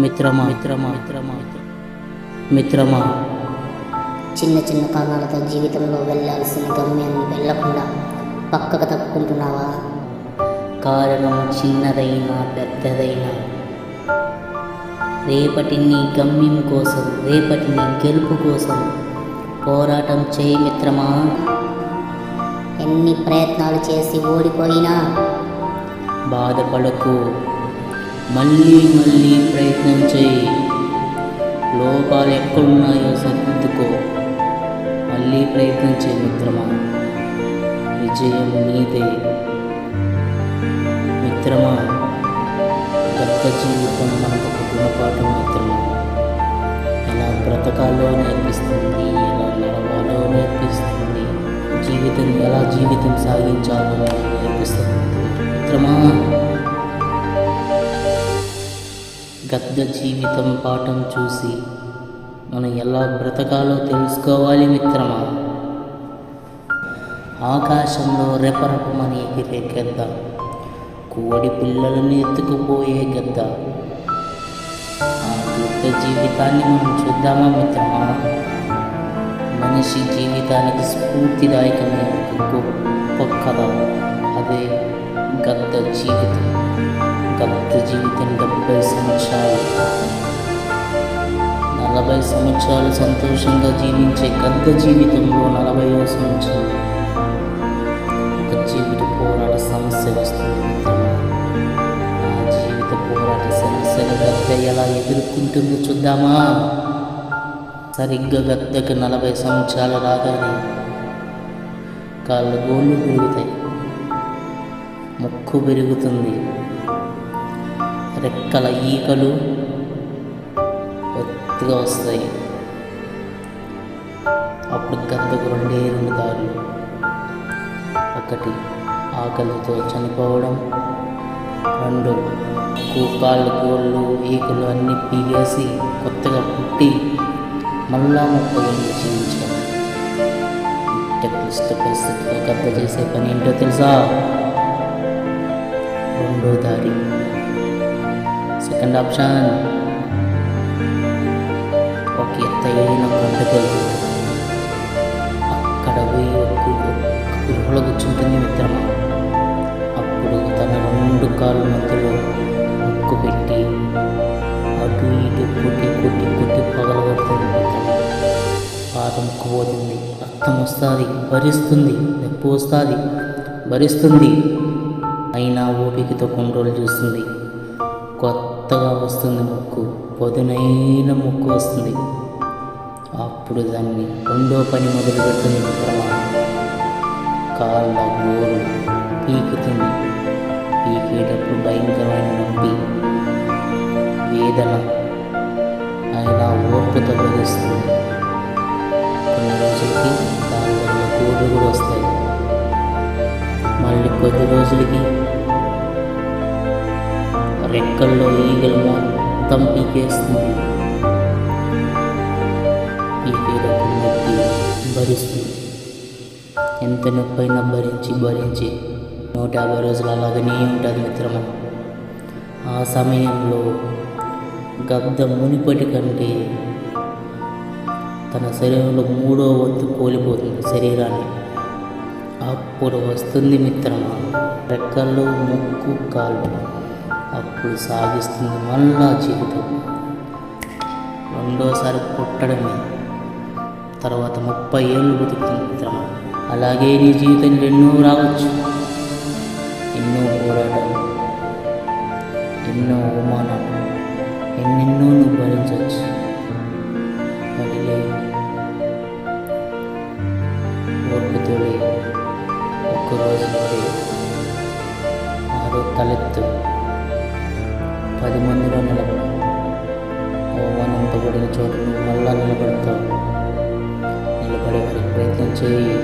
మిత్రమా మిత్రమా మిత్రమా మిత్రమా చిన్న చిన్న కారణాలతో జీవితంలో వెళ్ళాల్సిన గమ్యాన్ని వెళ్ళకుండా పక్కకు తప్పుకుంటున్నావా? కారణం చిన్నదైనా పెద్దదైనా రేపటి నీ గమ్యం కోసం, రేపటి నీ గెలుపు కోసం పోరాటం చేయి మిత్రమా. ఎన్ని ప్రయత్నాలు చేసి ఓడిపోయినా బాధపడకు, మళ్ళీ మళ్ళీ ప్రయత్నం చేయి. లోపాలు ఎక్కడున్నాయో సరిదిద్దుకో, మళ్ళీ ప్రయత్నం చేయి మిత్రమా. విజయం నీదే మిత్రమా. గత జీవితం మనకు ఒక గుణపాఠం మిత్రమా. ఎలా బ్రతకాలో నేర్పిస్తుంది, ఎలా నడవాలో నేర్పిస్తుంది, జీవితం సాగించాలో నేర్పిస్తుంది మిత్రమా. గత జీవితం పాఠం చూసి మనం ఎలా బ్రతకాలో తెలుసుకోవాలి మిత్రమా. ఆకాశంలో రెపరెపమని ఎగిరే గద్ద, కోడి పిల్లలను ఎత్తుకుపోయే గద్ద. ఆ గద్ద జీవితాన్ని మనం చూద్దామా మిత్రమా. మనిషి జీవితానికి స్ఫూర్తిదాయకమైన ఒక గొప్ప కథ, అదే గద్ద జీవితం. గద్ద జీవితం 70 సంవత్సరాలు, 40 సంవత్సరాలు సంతోషంగా జీవించే గద్ద జీవితంలో 40వ సంవత్సరం ఒక జీవిత పోరాట సమస్య వస్తుంది మిత్రమా. ఆ జీవిత పోరాట సమస్యను గద్ద ఎలా ఎదుర్కొంటుందో చూద్దామా. సరిగ్గా గద్దకు 40 సంవత్సరాలు రాగానే కాళ్ళు గోళ్ళు పెరుగుతాయి, ముక్కు పెరుగుతుంది, రెక్కల ఈకలు ఒత్తిగా వస్తాయి. అప్పుడు గద్దకు 2 దారులు. ఒకటి ఆకలితో చనిపోవడం, 2 కాళ్ళు గోళ్ళు ఈకలు అన్నీ పీగేసి కొత్తగా పుట్టి మళ్ళా 30 ఏళ్ళు జీవించడం. క్లిష్ట పరిస్థితిలో గద్ద చేసే పని ఏంటో తెలుసా? 2వ దారి, సెకండ్ ఆప్షన్. ఒక ఎత్తైన కొండకెళ్ళి అక్కడ పోయి ఒక గృహలో కూర్చుంటుంది మిత్రమా. అప్పుడు తన 2 కాళ్ళ మధ్యలో ముక్కు పెట్టి అటు ఇటు కొట్టి కొట్టి కొట్టి పగలగొడుతుంది మిత్రమా. పాత ముక్కు పోతుంది, రక్తం వస్తుంది, భరిస్తుంది, నొప్పి వస్తుంది, భరిస్తుంది. అయినా ఓపికతో కొన్ని రోజులు చూస్తుంది. కొత్తగా వస్తుంది ముక్కు, పదునైన ముక్కు వస్తుంది. అప్పుడు దాన్ని 2వ పని మొదలు పెడుతుంది మిత్రమా. కాళ్ళ గోరు పీకుతుంది. పీకేటప్పుడు భయంకరమైన నొప్పి, వేదన, అయినా ఓర్పుతో భరిస్తుంది. కొన్ని రోజులకి కాళ్ళలో గోర్లు కూడా వస్తాయి. మళ్ళీ కొద్ది రోజులకి రెక్కల్లో ఈగలు మొత్తం పీకేస్తుంది. పీకేటప్పుడు నొప్పి భరిస్తుంది. ఎంత నొప్పి అయినా భరించి 150 రోజులు అలాగనే ఉంటుంది మిత్రమా. ఆ సమయంలో గద్ద మునిపటి కంటే తన శరీరంలో 3వ వంతు కోల్పోతుంది శరీరాన్ని. అప్పుడు వస్తుంది మిత్రమా రెక్కల్లో ముక్కు కాళ్ళు. అప్పుడు సాగిస్తుంది మళ్ళా జీవితం. 2వసారి పుట్టడమే, తర్వాత 30 ఏళ్ళు బతుకుతుంది మిత్రమా. అలాగే నీ జీవితంలో ఎన్నో రావచ్చు, ఎన్నో పోరాటాలు, ఎన్నో అవమానాలు, ఎన్నెన్నో నువ్వు భరించవచ్చు. ఓర్పుతోనే ఒక్కరోజు ఆరో తలెత్తు, 10 మందిలో నిలబడు. అవమానంతో పడిన చోట నువ్వు మళ్ళా నిలబడతావు. నిలబడే వరకు ప్రయత్నం చేయి.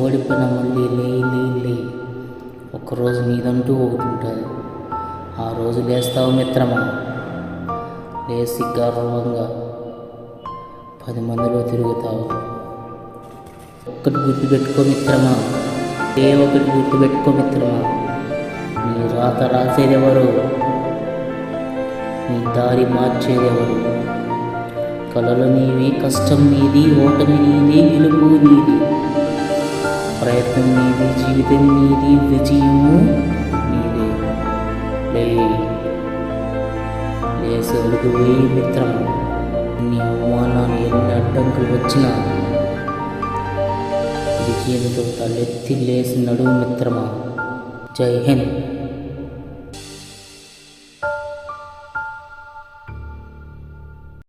ఓడిపోయినా మళ్ళీ లే. ఒక్కరోజు నీదంటూ ఒకటి ఉంటుంది. ఆ రోజు లేస్తావు మిత్రమా. లేచి గర్వంగా 10 మందిలో తిరుగుతావు. ఒకటి గుర్తుపెట్టుకో మిత్రమా. నీ రాత రాసేదెవరు? నీ దారి మార్చేదెవరు? కలలు నీవి, కష్టం నీది, ఓటమి నీది, గెలుపు నీది. ప్రయత్నం నీది, జీవితం నీది, విజయము నీది. లేసి అడుగు వేయి మిత్రమా. నీ అవమానాలు ఎన్ని అడ్డంకులు వచ్చినా విజయంతో తలెత్తి లేసి నడువు మిత్రమా. జై హింద్.